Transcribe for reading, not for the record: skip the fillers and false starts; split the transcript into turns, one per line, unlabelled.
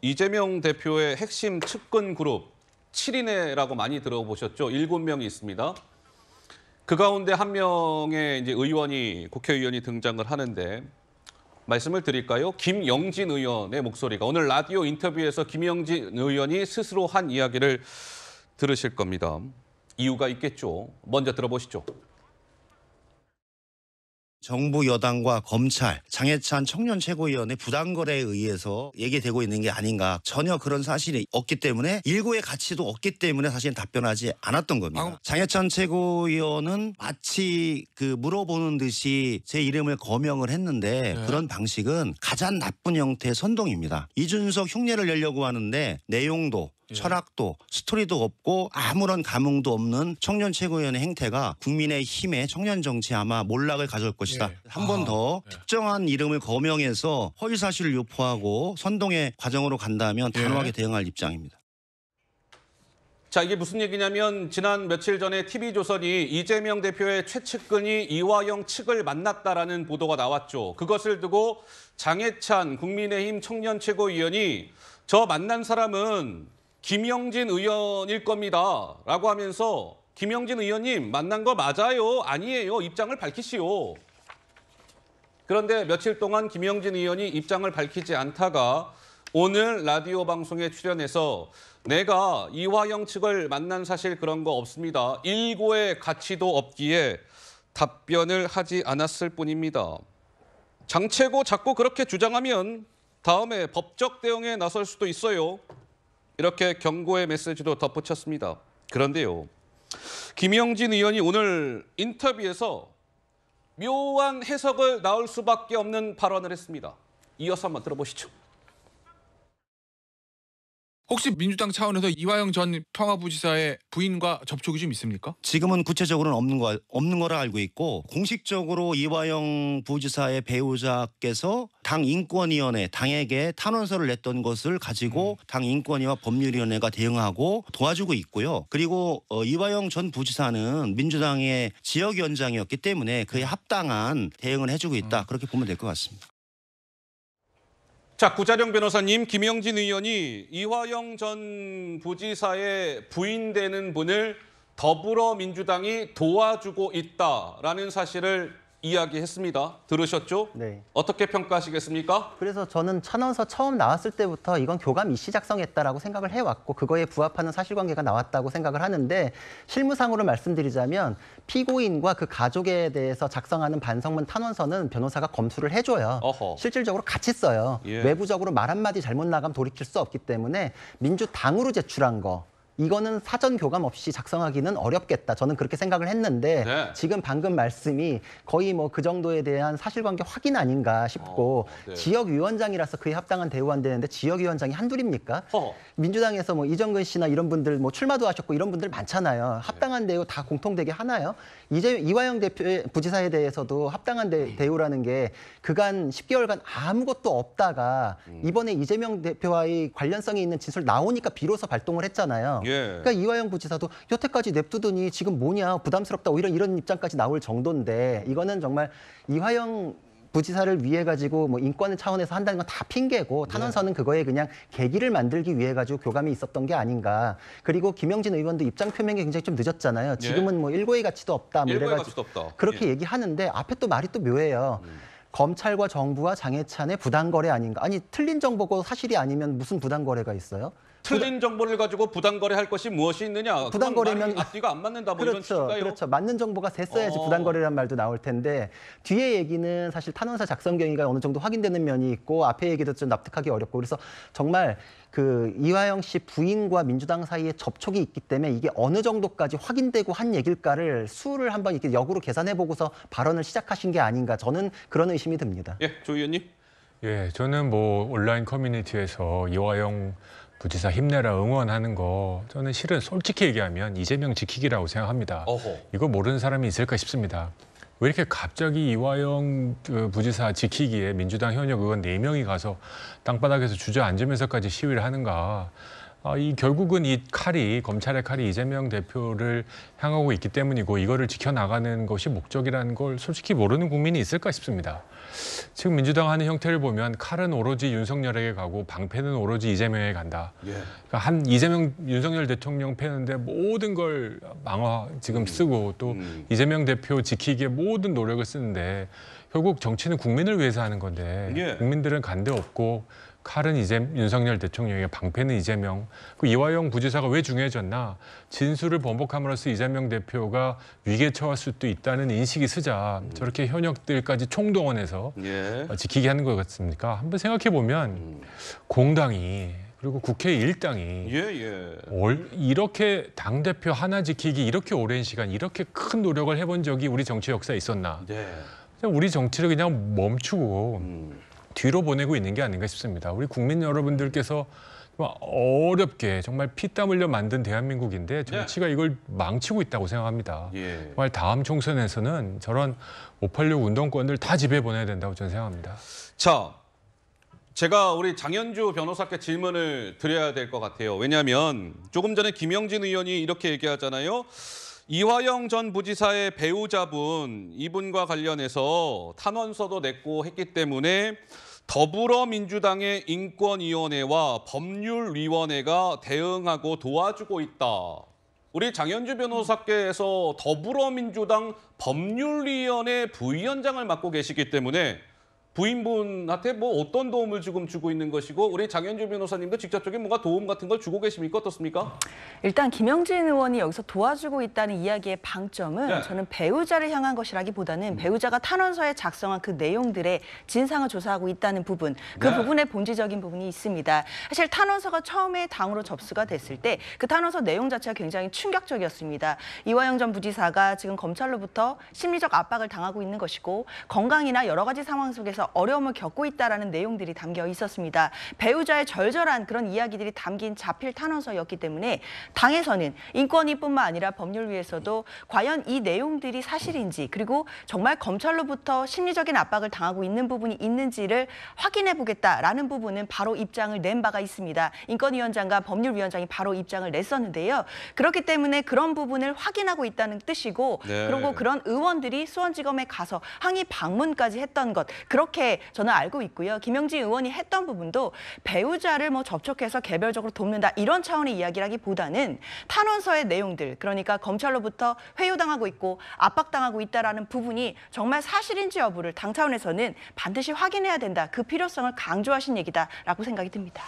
이재명 대표의 핵심 측근 그룹 7인회라고 많이 들어보셨죠? 7명이 있습니다. 그 가운데 한 명의 이제 국회의원이 등장을 하는데 말씀을 드릴까요? 김영진 의원의 목소리가 오늘 라디오 인터뷰에서 김영진 의원이 스스로 한 이야기를 들으실 겁니다. 이유가 있겠죠. 먼저 들어보시죠.
정부 여당과 검찰, 장해찬 청년 최고위원의 부당거래에 의해서 얘기되고 있는 게 아닌가. 전혀 그런 사실이 없기 때문에 일고의 가치도 없기 때문에 사실 답변하지 않았던 겁니다. 장해찬 최고위원은 마치 물어보는 듯이 제 이름을 거명을 했는데 그런 방식은 가장 나쁜 형태의 선동입니다. 이준석 흉내를 내려고 하는데 내용도 철학도 스토리도 없고 아무런 감흥도 없는 청년 최고위원의 행태가 국민의힘의 청년 정치에 아마 몰락을 가져올 것이다. 한 번 더 특정한 이름을 거명해서 허위사실을 유포하고 선동의 과정으로 간다면 단호하게 대응할 입장입니다.
자, 이게 무슨 얘기냐면 지난 며칠 전에 TV조선이 이재명 대표의 최측근이 이화영 측을 만났다라는 보도가 나왔죠. 그것을 두고 장해찬 국민의힘 청년 최고위원이 저 만난 사람은 김영진 의원일 겁니다. 라고 하면서 김영진 의원님 만난 거 맞아요? 아니에요? 입장을 밝히시오. 그런데 며칠 동안 김영진 의원이 입장을 밝히지 않다가 오늘 라디오 방송에 출연해서 내가 이화영 측을 만난 사실 그런 거 없습니다. 일고의 가치도 없기에 답변을 하지 않았을 뿐입니다. 장 최고 자꾸 그렇게 주장하면 다음에 법적 대응에 나설 수도 있어요. 이렇게 경고의 메시지도 덧붙였습니다. 그런데요, 김영진 의원이 오늘 인터뷰에서 묘한 해석을 나올 수밖에 없는 발언을 했습니다. 이어서 한번 들어보시죠.
혹시 민주당 차원에서 이화영 전 평화부지사의 부인과 접촉이 좀 있습니까?
지금은 구체적으로는 없는 거라 알고 있고 공식적으로 이화영 부지사의 배우자께서 당 인권위원회, 당에게 탄원서를 냈던 것을 가지고 당 인권위와 법률위원회가 대응하고 도와주고 있고요. 그리고 이화영 전 부지사는 민주당의 지역위원장이었기 때문에 그에 합당한 대응을 해주고 있다. 그렇게 보면 될 것 같습니다.
자, 구자령 변호사님, 김영진 의원이 이화영 전 부지사의 부인 되는 분을 더불어민주당이 도와주고 있다라는 사실을 이야기했습니다. 들으셨죠?
네.
어떻게 평가하시겠습니까?
그래서 저는 탄원서 처음 나왔을 때부터 이건 교감 이씨 작성했다라고 생각을 해왔고 그거에 부합하는 사실관계가 나왔다고 생각을 하는데 실무상으로 말씀드리자면 피고인과 그 가족에 대해서 작성하는 반성문 탄원서는 변호사가 검수를 해줘요.
어허.
실질적으로 같이 써요.
예.
외부적으로 말 한마디 잘못 나가면 돌이킬 수 없기 때문에 민주당으로 제출한 거. 이거는 사전 교감 없이 작성하기는 어렵겠다. 저는 그렇게 생각을 했는데 지금 방금 말씀이 거의 뭐 그 정도에 대한 사실관계 확인 아닌가 싶고 지역위원장이라서 그에 합당한 대우한다는데 지역위원장이 한둘입니까? 민주당에서 뭐 이정근 씨나 이런 분들 뭐 출마도 하셨고 이런 분들 많잖아요. 합당한 대우 다 공통되게 하나요? 이제 이화영 대표의 부지사에 대해서도 합당한 대우라는 게 그간 10개월간 아무것도 없다가 이번에 이재명 대표와의 관련성이 있는 진술 나오니까 비로소 발동을 했잖아요. 그러니까 이화영 부지사도 여태까지 냅두더니 지금 뭐냐 부담스럽다 오히려 이런 입장까지 나올 정도인데 이거는 정말 이화영 부지사를 위해 가지고 뭐 인권 차원에서 한다는 건 다 핑계고 탄원서는 그거에 그냥 계기를 만들기 위해 가지고 교감이 있었던 게 아닌가. 그리고 김영진 의원도 입장 표명이 굉장히 좀 늦었잖아요. 지금은 뭐 일고의 가치도 없다. 뭐
일고의 가치도 없다.
그렇게 얘기하는데 앞에 또 말이 또 묘해요. 검찰과 정부와 장해찬의 부당거래 아닌가. 아니 틀린 정보고 사실이 아니면 무슨 부당거래가 있어요?
틀린 정보를 가지고 부당거래할 것이 무엇이 있느냐.
부당거래면
앞뒤가 안 맞는다. 뭐
그렇죠,
이런 식인가요?
그렇죠. 맞는 정보가 셌어야지 부당거래란 말도 나올 텐데 뒤에 얘기는 사실 탄원서 작성 경위가 어느 정도 확인되는 면이 있고 앞에 얘기도 좀 납득하기 어렵고 그래서 정말 그 이화영 씨 부인과 민주당 사이에 접촉이 있기 때문에 이게 어느 정도까지 확인되고 한 얘기일까를 수를 한번 이렇게 역으로 계산해 보고서 발언을 시작하신 게 아닌가 저는 그런 의심이 듭니다.
예, 조 의원님.
예, 저는 뭐 온라인 커뮤니티에서 이화영 부지사 힘내라 응원하는 거 저는 실은 솔직히 얘기하면 이재명 지키기라고 생각합니다. 이거 모르는 사람이 있을까 싶습니다. 왜 이렇게 갑자기 이화영 부지사 지키기에 민주당 현역 의원 4명이 가서 땅바닥에서 주저앉으면서까지 시위를 하는가. 이 결국은 이 칼이 검찰의 칼이 이재명 대표를 향하고 있기 때문이고 이거를 지켜나가는 것이 목적이라는 걸 솔직히 모르는 국민이 있을까 싶습니다. 지금 민주당 하는 형태를 보면 칼은 오로지 윤석열에게 가고 방패는 오로지 이재명에게 간다. 그러니까 윤석열 대통령 패는데 모든 걸 지금 쓰고 또 이재명 대표 지키기에 모든 노력을 쓰는데 결국 정치는 국민을 위해서 하는 건데 국민들은 간데 없고 칼은 윤석열 대통령에게 방패는 이재명. 그 이화영 부지사가 왜 중요해졌나? 진술을 번복함으로써 이재명 대표가 위기에 처할 수도 있다는 인식이 쓰자 저렇게 현역들까지 총동원해서 지키게 하는 것 같습니까? 한번 생각해 보면 공당이 그리고 국회 일당이 이렇게 당대표 하나 지키기 이렇게 오랜 시간 이렇게 큰 노력을 해본 적이 우리 정치 역사에 있었나? 우리 정치를 그냥 멈추고 뒤로 보내고 있는 게 아닌가 싶습니다. 우리 국민 여러분들께서 어렵게 정말 피땀 흘려 만든 대한민국인데 정치가 이걸 망치고 있다고 생각합니다. 정말 다음 총선에서는 저런 586 운동권을 다 집에 보내야 된다고 저는 생각합니다.
자, 제가 우리 장현주 변호사께 질문을 드려야 될 것 같아요. 왜냐하면 조금 전에 김영진 의원이 이렇게 얘기하잖아요. 이화영 전 부지사의 배우자분 이분과 관련해서 탄원서도 냈고 했기 때문에 더불어민주당의 인권위원회와 법률위원회가 대응하고 도와주고 있다. 우리 장현주 변호사께서 더불어민주당 법률위원회 부위원장을 맡고 계시기 때문에 부인분한테 뭐 어떤 도움을 지금 주고 있는 것이고 우리 장현주 변호사님도 직접적인 뭔가 도움 같은 걸 주고 계십니까? 어떻습니까?
일단 김영진 의원이 여기서 도와주고 있다는 이야기의 방점은 저는 배우자를 향한 것이라기보다는 배우자가 탄원서에 작성한 그 내용들의 진상을 조사하고 있다는 부분, 그 부분의 본질적인 부분이 있습니다. 사실 탄원서가 처음에 당으로 접수가 됐을 때 그 탄원서 내용 자체가 굉장히 충격적이었습니다. 이화영 전 부지사가 지금 검찰로부터 심리적 압박을 당하고 있는 것이고 건강이나 여러 가지 상황 속에서 어려움을 겪고 있다라는 내용들이 담겨 있었습니다. 배우자의 절절한 그런 이야기들이 담긴 자필 탄원서였기 때문에 당에서는 인권위뿐만 아니라 법률위에서도 과연 이 내용들이 사실인지 그리고 정말 검찰로부터 심리적인 압박을 당하고 있는 부분이 있는지를 확인해 보겠다라는 부분은 바로 입장을 낸 바가 있습니다. 인권위원장과 법률위원장이 바로 입장을 냈었는데요. 그렇기 때문에 그런 부분을 확인하고 있다는 뜻이고 그리고 그런 의원들이 수원지검에 가서 항의 방문까지 했던 것 그렇게 저는 알고 있고요. 김영진 의원이 했던 부분도 배우자를 뭐 접촉해서 개별적으로 돕는다 이런 차원의 이야기라기보다는 탄원서의 내용들 그러니까 검찰로부터 회유당하고 있고 압박당하고 있다라는 부분이 정말 사실인지 여부를 당 차원에서는 반드시 확인해야 된다. 그 필요성을 강조하신 얘기다라고 생각이 듭니다.